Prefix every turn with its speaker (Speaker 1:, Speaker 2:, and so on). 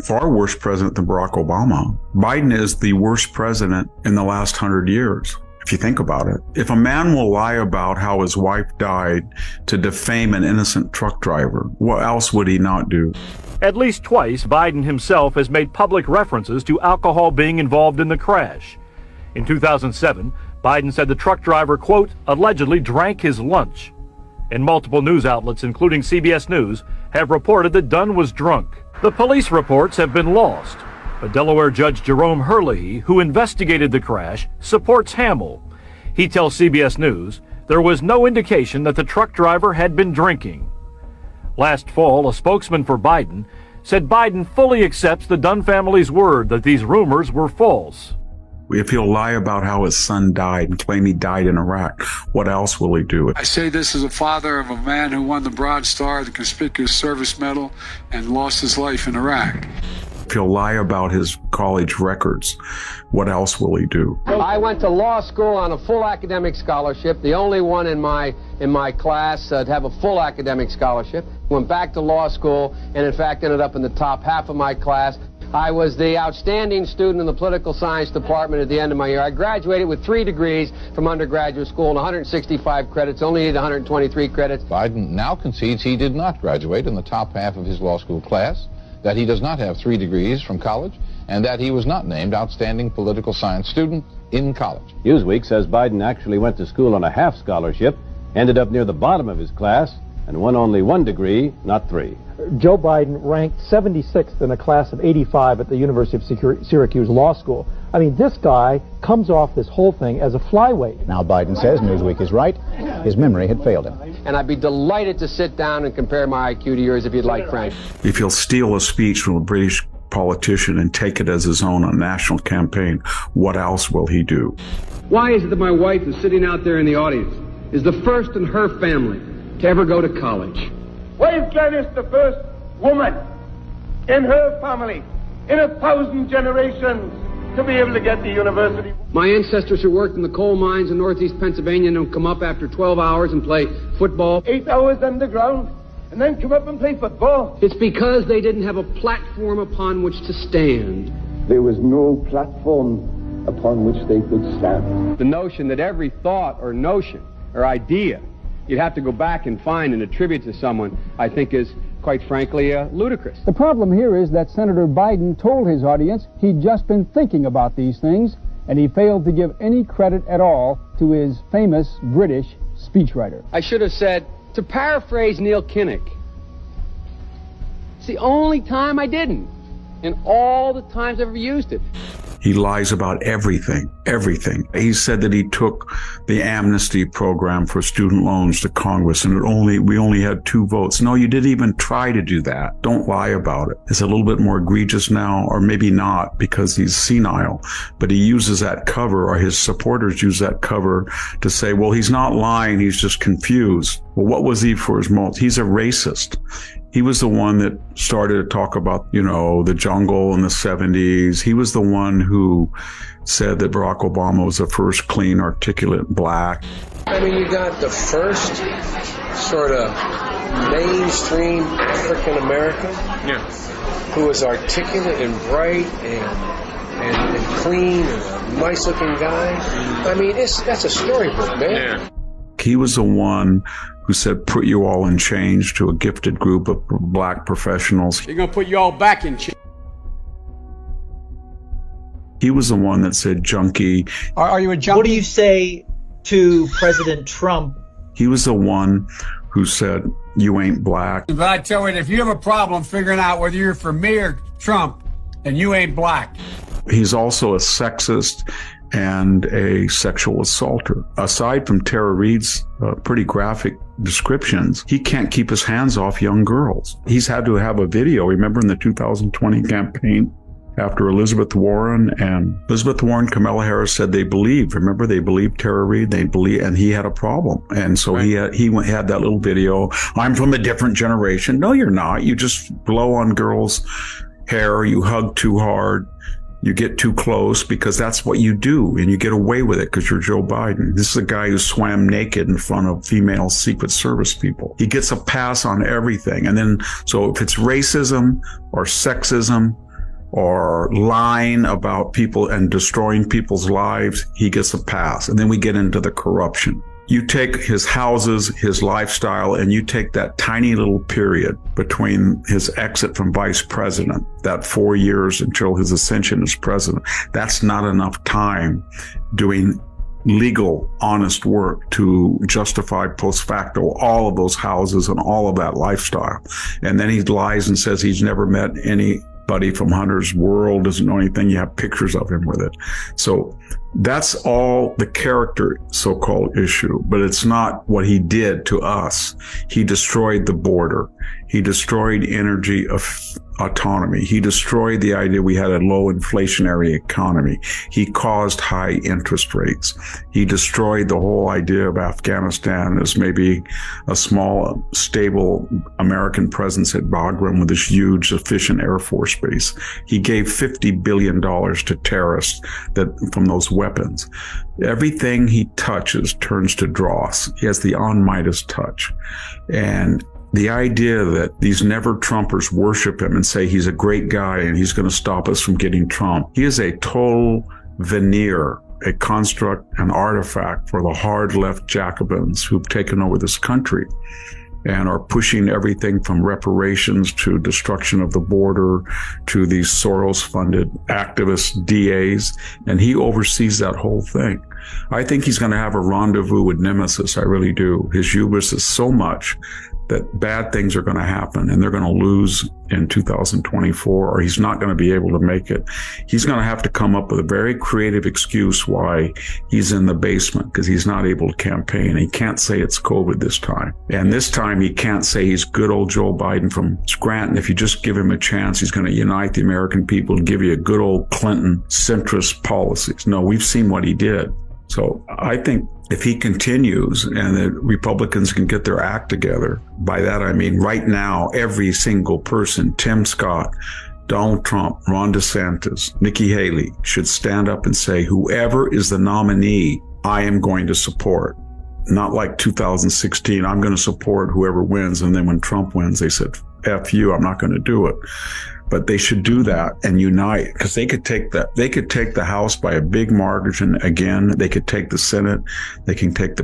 Speaker 1: far worse president than Barack Obama. Biden is the worst president in the last 100 years, if you think about it. If a man will lie about how his wife died to defame an innocent truck driver, what else would he not do?
Speaker 2: At least twice, Biden himself has made public references to alcohol being involved in the crash. In 2007, Biden said the truck driver, quote, allegedly drank his lunch. And multiple news outlets, including CBS News, have reported that Dunn was drunk. The police reports have been lost, but Delaware Judge Jerome Herlihy, who investigated the crash, supports Hamill. He tells CBS News there was no indication that the truck driver had been drinking. Last fall, a spokesman for Biden said Biden fully accepts the Dunn family's word that these rumors were false.
Speaker 1: If he'll lie about how his son died and claim he died in Iraq, what else will he do?
Speaker 3: I say this as a father of a man who won the Bronze Star, the Conspicuous Service Medal, and lost his life in Iraq.
Speaker 1: If he'll lie about his college records, what else will he do?
Speaker 4: I went to law school on a full academic scholarship, the only one in my class to have a full academic scholarship. Went back to law school and in fact ended up in the top half of my class. I was the outstanding student in the political science department at the end of my year. I graduated with 3 degrees from undergraduate school and 165 credits, only needed 123 credits.
Speaker 5: Biden now concedes he did not graduate in the top half of his law school class, that he does not have 3 degrees from college, and that he was not named outstanding political science student in college.
Speaker 6: Newsweek says Biden actually went to school on a half scholarship, ended up near the bottom of his class, and won only 1 degree, not 3.
Speaker 7: Joe Biden ranked 76th in a class of 85 at the University of Syracuse Law School. I mean, this guy comes off this whole thing as a flyweight.
Speaker 8: Now Biden says Newsweek is right. His memory had failed him.
Speaker 4: And I'd be delighted to sit down and compare my IQ to yours if you'd like, Frank.
Speaker 1: If he'll steal a speech from a British politician and take it as his own on a national campaign, what else will he do?
Speaker 4: Why is it that my wife, who's sitting out there in the audience, is the first in her family to ever go to college?
Speaker 9: Why is Gladys the first woman in her family in 1,000 generations to be able to get to university?
Speaker 4: My ancestors who worked in the coal mines in northeast Pennsylvania don't come up after 12 hours and play football.
Speaker 9: 8 hours underground and then come up and play football.
Speaker 4: It's because they didn't have a platform upon which to stand.
Speaker 9: There was no platform upon which they could stand.
Speaker 4: The notion that every thought or notion or idea you'd have to go back and find and attribute to someone, I think is, quite frankly, ludicrous.
Speaker 10: The problem here is that Senator Biden told his audience he'd just been thinking about these things, and he failed to give any credit at all to his famous British speechwriter.
Speaker 4: I should have said, to paraphrase Neil Kinnock, it's the only time I didn't, in all the times I've ever used it.
Speaker 1: He lies about everything, everything. He said that he took the amnesty program for student loans to Congress and we only had 2 votes. No, you didn't even try to do that. Don't lie about it. It's a little bit more egregious now, or maybe not, because he's senile, but he uses that cover, or his supporters use that cover to say, well, he's not lying, he's just confused. Well, what was he for his most? He's a racist. He was the one that started to talk about, the jungle in the 70s. He was the one who said that Barack Obama was the first clean, articulate black.
Speaker 11: I mean, you got the first sort of mainstream African American who was articulate and bright and clean and a nice looking guy. I mean, that's a storybook, man.
Speaker 1: Yeah. He was the one who said, put you all in change to a gifted group of black professionals.
Speaker 4: They're going to put you all back in change.
Speaker 1: He was the one that said, junkie.
Speaker 12: Are you a junkie?
Speaker 13: What do you say to President Trump?
Speaker 1: He was the one who said, you ain't black.
Speaker 3: But I tell you, if you have a problem figuring out whether you're for me or Trump, then you ain't black.
Speaker 1: He's also a sexist and a sexual assaulter. Aside from Tara Reade's pretty graphic descriptions, he can't keep his hands off young girls. He's had to have a video, remember in the 2020 campaign, after Elizabeth Warren, Kamala Harris said they believed Tara Reade, and he had a problem. And so he had that little video, I'm from a different generation. No, you're not. You just blow on girls' hair, you hug too hard, you get too close because that's what you do, and you get away with it because you're Joe Biden. This is a guy who swam naked in front of female Secret Service people. He gets a pass on everything. And then, so if it's racism or sexism or lying about people and destroying people's lives, he gets a pass. And then we get into the corruption. You take his houses, his lifestyle, and you take that tiny little period between his exit from vice president, that 4 years until his ascension as president. That's not enough time doing legal, honest work to justify post facto all of those houses and all of that lifestyle. And then he lies and says he's never met anybody from Hunter's World, doesn't know anything. You have pictures of him with it. So that's all the character so-called issue, but it's not what he did to us. He destroyed the border. He destroyed energy of autonomy. He destroyed the idea we had a low inflationary economy. He caused high interest rates. He destroyed the whole idea of Afghanistan as maybe a small, stable American presence at Bagram with this huge, efficient Air Force base. He gave $50 billion to terrorists from those weapons. Everything he touches turns to dross. He has the on Midas touch. And the idea that these never-Trumpers worship him and say he's a great guy and he's going to stop us from getting Trump. He is a total veneer, a construct, an artifact for the hard left Jacobins who've taken over this country and are pushing everything from reparations to destruction of the border to these Soros-funded activist DAs. And he oversees that whole thing. I think he's going to have a rendezvous with Nemesis. I really do. His hubris is so much that bad things are going to happen and they're going to lose in 2024, or he's not going to be able to make it. He's going to have to come up with a very creative excuse why he's in the basement, because he's not able to campaign. He can't say it's COVID this time. And this time he can't say he's good old Joe Biden from Scranton. If you just give him a chance, he's going to unite the American people and give you a good old Clinton centrist policies. No, we've seen what he did. So I think if he continues and the Republicans can get their act together, by that I mean right now, every single person, Tim Scott, Donald Trump, Ron DeSantis, Nikki Haley, should stand up and say, whoever is the nominee, I am going to support. Not like 2016, I'm going to support whoever wins. And then when Trump wins, they said, F you, I'm not going to do it. But they should do that and unite, because they could take the House by a big margin again. They could take the Senate. They can take the